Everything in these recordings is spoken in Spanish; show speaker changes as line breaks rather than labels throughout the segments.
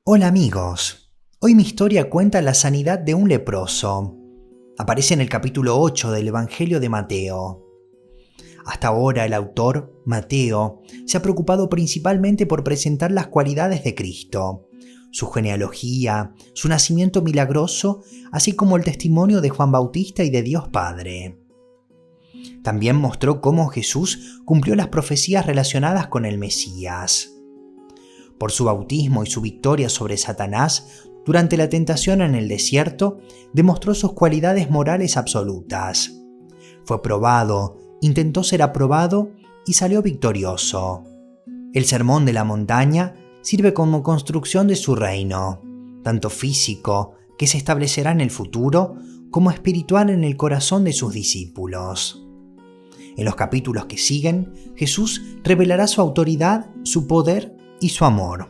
Hola amigos, hoy mi historia cuenta la sanidad de un leproso. Aparece en el capítulo 8 del Evangelio de Mateo. Hasta ahora el autor, Mateo, se ha preocupado principalmente por presentar las cualidades de Cristo, su genealogía, su nacimiento milagroso, así como el testimonio de Juan Bautista y de Dios Padre. También mostró cómo Jesús cumplió las profecías relacionadas con el Mesías. Por su bautismo y su victoria sobre Satanás durante la tentación en el desierto, demostró sus cualidades morales absolutas. Fue probado, intentó ser aprobado y salió victorioso. El Sermón de la Montaña sirve como construcción de su reino, tanto físico, que se establecerá en el futuro, como espiritual en el corazón de sus discípulos. En los capítulos que siguen, Jesús revelará su autoridad, su poder y su amor.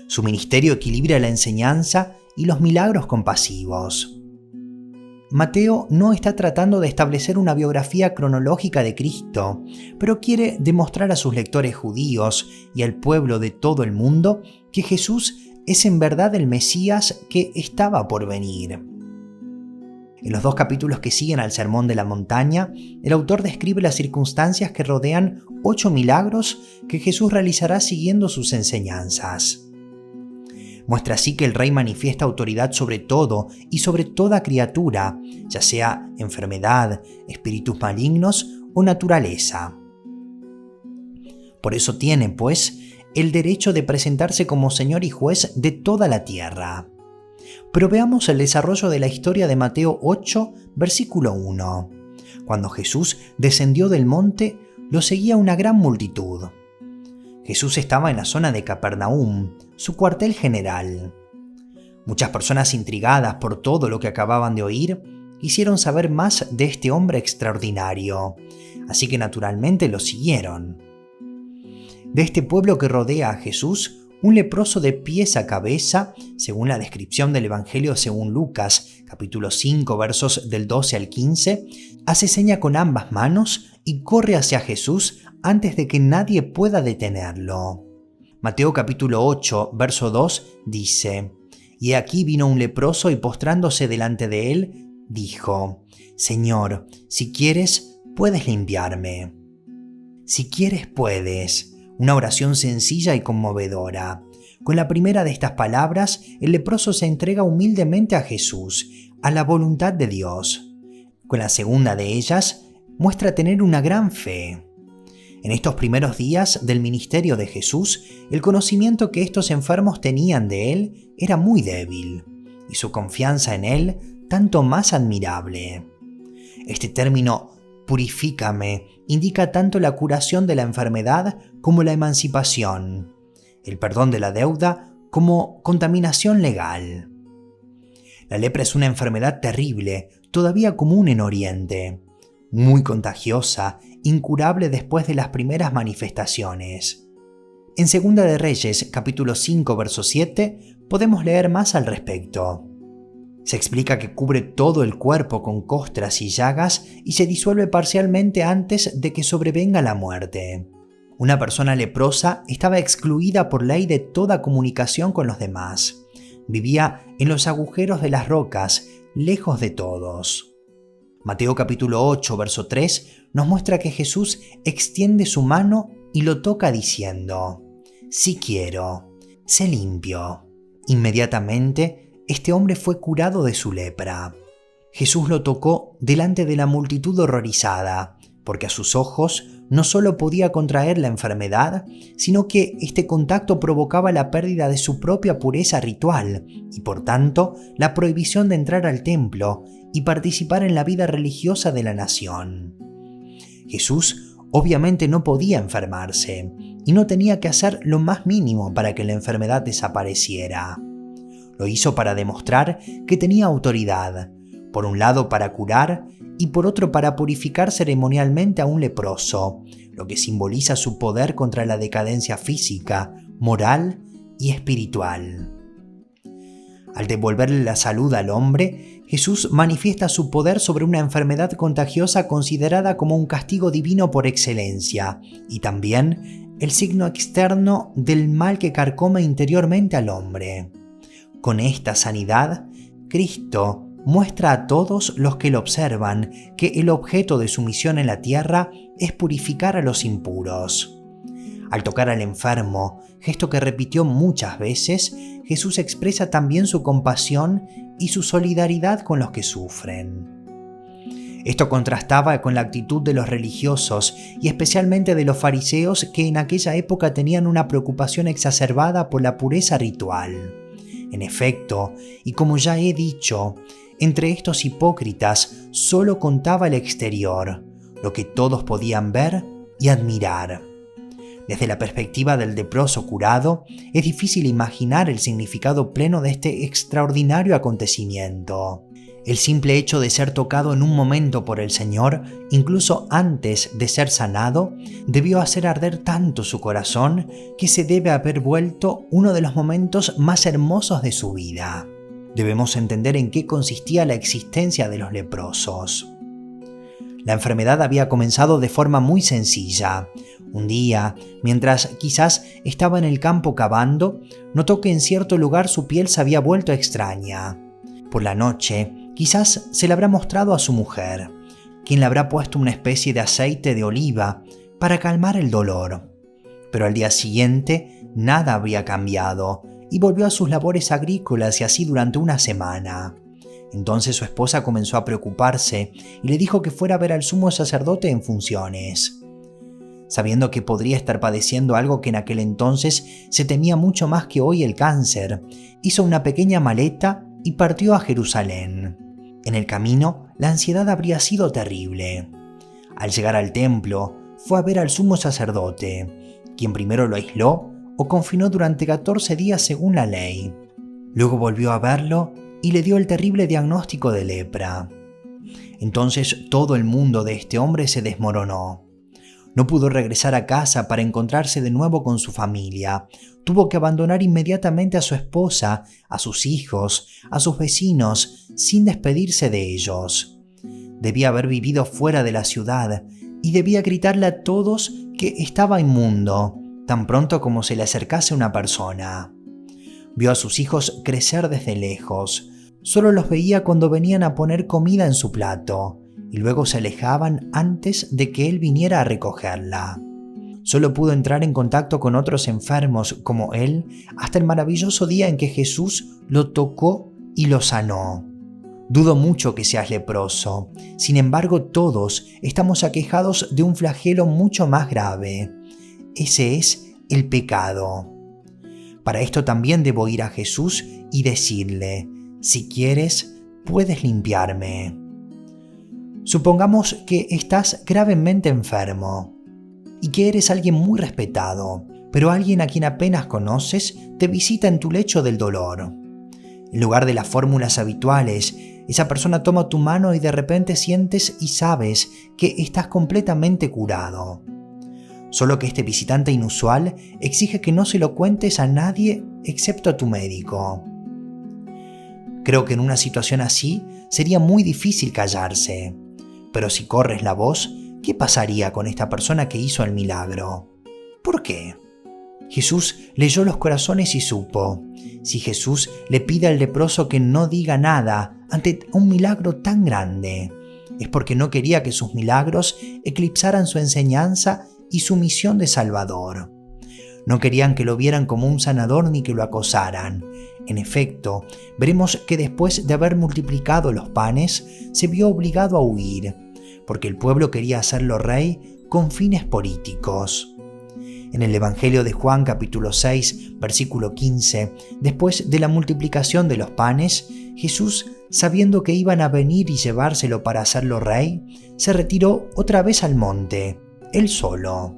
Su ministerio equilibra la enseñanza y los milagros compasivos. Mateo no está tratando de establecer una biografía cronológica de Cristo, pero quiere demostrar a sus lectores judíos y al pueblo de todo el mundo que Jesús es en verdad el Mesías que estaba por venir. En los dos capítulos que siguen al Sermón de la Montaña, el autor describe las circunstancias que rodean 8 milagros que Jesús realizará siguiendo sus enseñanzas. Muestra así que el Rey manifiesta autoridad sobre todo y sobre toda criatura, ya sea enfermedad, espíritus malignos o naturaleza. Por eso tiene, pues, el derecho de presentarse como Señor y Juez de toda la tierra. Pero veamos el desarrollo de la historia de Mateo 8, versículo 1. Cuando Jesús descendió del monte, lo seguía una gran multitud. Jesús estaba en la zona de Capernaum, su cuartel general. Muchas personas intrigadas por todo lo que acababan de oír, quisieron saber más de este hombre extraordinario, así que naturalmente lo siguieron. De este pueblo que rodea a Jesús, un leproso de pies a cabeza, según la descripción del Evangelio según Lucas, capítulo 5, versos del 12 al 15, hace seña con ambas manos y corre hacia Jesús antes de que nadie pueda detenerlo. Mateo capítulo 8, verso 2 dice: «Y aquí vino un leproso y postrándose delante de él, dijo: Señor, si quieres, puedes limpiarme». Si quieres, puedes. Una oración sencilla y conmovedora. Con la primera de estas palabras, el leproso se entrega humildemente a Jesús, a la voluntad de Dios. Con la segunda de ellas, muestra tener una gran fe. En estos primeros días del ministerio de Jesús, el conocimiento que estos enfermos tenían de Él era muy débil, y su confianza en Él tanto más admirable. Este término «purifícame» indica tanto la curación de la enfermedad como la emancipación, el perdón de la deuda como contaminación legal. La lepra es una enfermedad terrible, todavía común en Oriente, muy contagiosa, incurable después de las primeras manifestaciones. En Segunda de Reyes, capítulo 5, verso 7, podemos leer más al respecto. Se explica que cubre todo el cuerpo con costras y llagas y se disuelve parcialmente antes de que sobrevenga la muerte. Una persona leprosa estaba excluida por ley de toda comunicación con los demás. Vivía en los agujeros de las rocas, lejos de todos. Mateo capítulo 8, verso 3 nos muestra que Jesús extiende su mano y lo toca diciendo: «Sí quiero, sé limpio». Inmediatamente, este hombre fue curado de su lepra. Jesús lo tocó delante de la multitud horrorizada, porque a sus ojos no solo podía contraer la enfermedad, sino que este contacto provocaba la pérdida de su propia pureza ritual y, por tanto, la prohibición de entrar al templo y participar en la vida religiosa de la nación. Jesús obviamente no podía enfermarse y no tenía que hacer lo más mínimo para que la enfermedad desapareciera. Lo hizo para demostrar que tenía autoridad, por un lado para curar y por otro para purificar ceremonialmente a un leproso, lo que simboliza su poder contra la decadencia física, moral y espiritual. Al devolverle la salud al hombre, Jesús manifiesta su poder sobre una enfermedad contagiosa considerada como un castigo divino por excelencia y también el signo externo del mal que carcome interiormente al hombre. Con esta sanidad, Cristo muestra a todos los que lo observan que el objeto de su misión en la tierra es purificar a los impuros. Al tocar al enfermo, gesto que repitió muchas veces, Jesús expresa también su compasión y su solidaridad con los que sufren. Esto contrastaba con la actitud de los religiosos y especialmente de los fariseos, que en aquella época tenían una preocupación exacerbada por la pureza ritual. En efecto, y como ya he dicho, entre estos hipócritas solo contaba el exterior, lo que todos podían ver y admirar. Desde la perspectiva del leproso curado, es difícil imaginar el significado pleno de este extraordinario acontecimiento. El simple hecho de ser tocado en un momento por el Señor, incluso antes de ser sanado, debió hacer arder tanto su corazón que se debe haber vuelto uno de los momentos más hermosos de su vida. Debemos entender en qué consistía la existencia de los leprosos. La enfermedad había comenzado de forma muy sencilla. Un día, mientras quizás estaba en el campo cavando, notó que en cierto lugar su piel se había vuelto extraña. Por la noche, quizás se la habrá mostrado a su mujer, quien le habrá puesto una especie de aceite de oliva para calmar el dolor. Pero al día siguiente nada había cambiado y volvió a sus labores agrícolas, y así durante una semana. Entonces su esposa comenzó a preocuparse y le dijo que fuera a ver al sumo sacerdote en funciones. Sabiendo que podría estar padeciendo algo que en aquel entonces se temía mucho más que hoy, el cáncer, hizo una pequeña maleta y partió a Jerusalén. En el camino, la ansiedad habría sido terrible. Al llegar al templo, fue a ver al sumo sacerdote, quien primero lo aisló o confinó durante 14 días según la ley. Luego volvió a verlo y le dio el terrible diagnóstico de lepra. Entonces todo el mundo de este hombre se desmoronó. No pudo regresar a casa para encontrarse de nuevo con su familia. Tuvo que abandonar inmediatamente a su esposa, a sus hijos, a sus vecinos, sin despedirse de ellos. Debía haber vivido fuera de la ciudad y debía gritarle a todos que estaba inmundo, tan pronto como se le acercase una persona. Vio a sus hijos crecer desde lejos. Solo los veía cuando venían a poner comida en su plato, y luego se alejaban antes de que él viniera a recogerla. Solo pudo entrar en contacto con otros enfermos como él hasta el maravilloso día en que Jesús lo tocó y lo sanó. Dudo mucho que seas leproso. Sin embargo, todos estamos aquejados de un flagelo mucho más grave. Ese es el pecado. Para esto también debo ir a Jesús y decirle: si quieres, puedes limpiarme. Supongamos que estás gravemente enfermo y que eres alguien muy respetado, pero alguien a quien apenas conoces te visita en tu lecho del dolor. En lugar de las fórmulas habituales, esa persona toma tu mano y de repente sientes y sabes que estás completamente curado. Solo que este visitante inusual exige que no se lo cuentes a nadie excepto a tu médico. Creo que en una situación así sería muy difícil callarse. Pero si corres la voz, ¿qué pasaría con esta persona que hizo el milagro? ¿Por qué? Jesús leyó los corazones y supo. Si Jesús le pide al leproso que no diga nada ante un milagro tan grande, es porque no quería que sus milagros eclipsaran su enseñanza y su misión de Salvador. No querían que lo vieran como un sanador ni que lo acosaran. En efecto, veremos que después de haber multiplicado los panes, se vio obligado a huir, porque el pueblo quería hacerlo rey con fines políticos. En el Evangelio de Juan capítulo 6, versículo 15, después de la multiplicación de los panes, Jesús, sabiendo que iban a venir y llevárselo para hacerlo rey, se retiró otra vez al monte, él solo.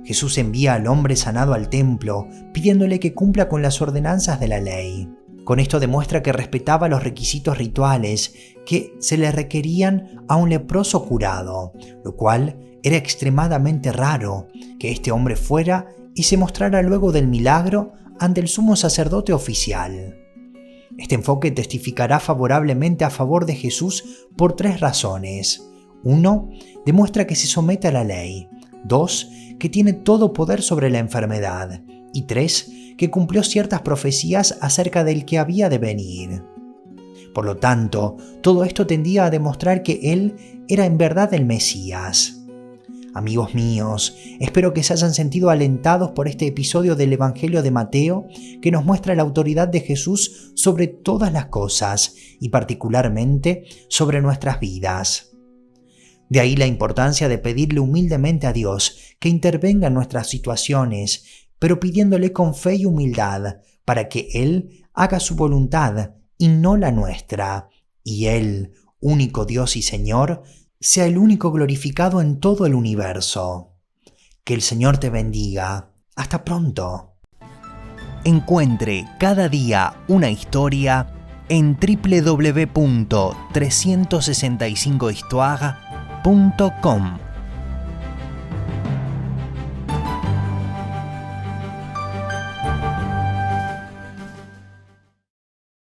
Jesús envía al hombre sanado al templo, pidiéndole que cumpla con las ordenanzas de la ley. Con esto demuestra que respetaba los requisitos rituales que se le requerían a un leproso curado, lo cual era extremadamente raro, que este hombre fuera y se mostrara luego del milagro ante el sumo sacerdote oficial. Este enfoque testificará favorablemente a favor de Jesús por 3 razones. 1. Demuestra que se somete a la ley. 2, que tiene todo poder sobre la enfermedad, y 3, que cumplió ciertas profecías acerca del que había de venir. Por lo tanto, todo esto tendía a demostrar que Él era en verdad el Mesías. Amigos míos, espero que se hayan sentido alentados por este episodio del Evangelio de Mateo, que nos muestra la autoridad de Jesús sobre todas las cosas y particularmente sobre nuestras vidas. De ahí la importancia de pedirle humildemente a Dios que intervenga en nuestras situaciones, pero pidiéndole con fe y humildad para que Él haga su voluntad y no la nuestra, y Él, único Dios y Señor, sea el único glorificado en todo el universo. Que el Señor te bendiga. Hasta pronto. Encuentre cada día una historia en www.365histoire.com.